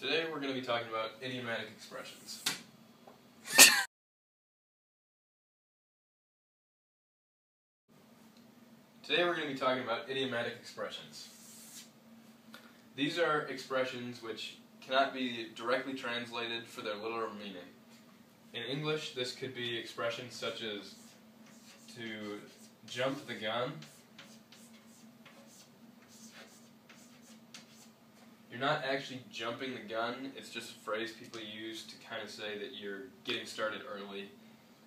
Today we're going to be talking about idiomatic expressions. These are expressions which cannot be directly translated for their literal meaning. In English, this could be expressions such as to jump the gun. You're not actually jumping the gun, it's just a phrase people use to kind of say that you're getting started early,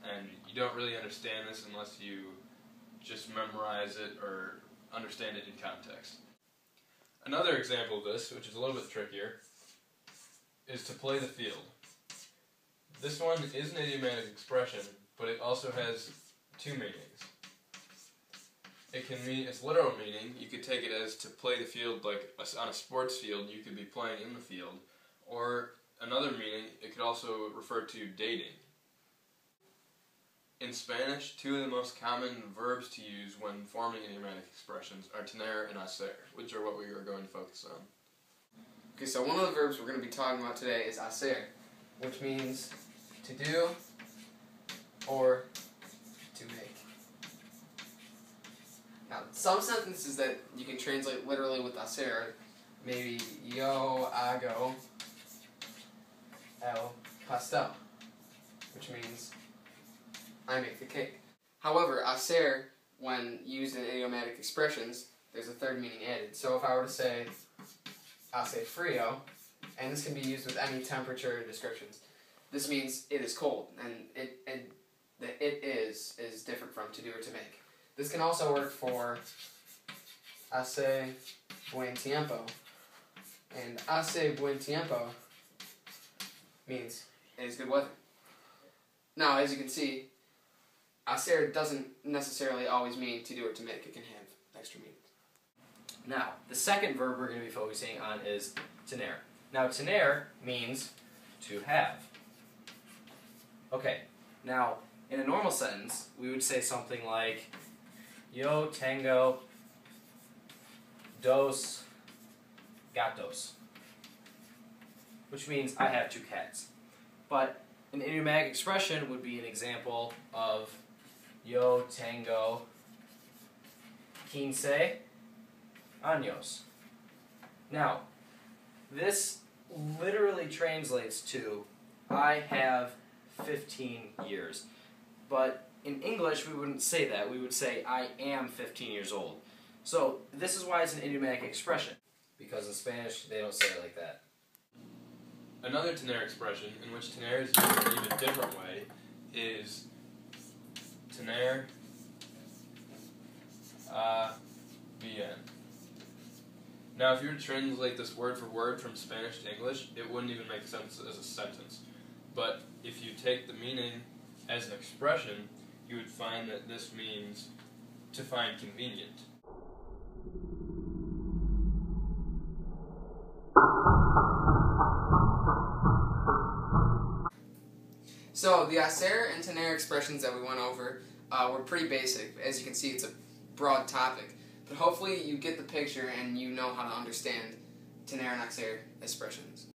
and you don't really understand this unless you just memorize it or understand it in context. Another example of this, which is a little bit trickier, is to play the field. This one is an idiomatic expression, but it also has two meanings. It can mean its literal meaning. You could take it as to play the field, like on a sports field, you could be playing in the field. Or another meaning, it could also refer to dating. In Spanish, two of the most common verbs to use when forming idiomatic expressions are tener and hacer, which are what we are going to focus on. Okay, so one of the verbs we're going to be talking about today is hacer, which means to do or to make. Now, some sentences that you can translate literally with hacer, maybe yo hago el pastel, which means I make the cake. However, hacer, when used in idiomatic expressions, there's a third meaning added. So if I were to say hace frío, and this can be used with any temperature descriptions, this means it is cold, and the it is different from to do or to make. This can also work for hace buen tiempo, and hace buen tiempo means it is good weather. Now, as you can see, hacer doesn't necessarily always mean to do or to make. It can have extra meanings. Now, the second verb we're going to be focusing on is tener. Now, tener means to have. Okay, now, in a normal sentence, we would say something like, yo tengo dos gatos, which means I have two cats. But an idiomatic expression would be an example of yo tengo 15 años. Now, this literally translates to I have 15 years. But in English, we wouldn't say that. We would say I am 15 years old. So this is why it's an idiomatic expression, because in Spanish, they don't say it like that. Another tener expression, in which tener is used in an even different way, is tener bien. Now, if you were to translate this word for word from Spanish to English, it wouldn't even make sense as a sentence. But if you take the meaning as an expression, you would find that this means to find convenient. So the hacer and tener expressions that we went over were pretty basic. As you can see, it's a broad topic. But hopefully you get the picture and you know how to understand tener and hacer expressions.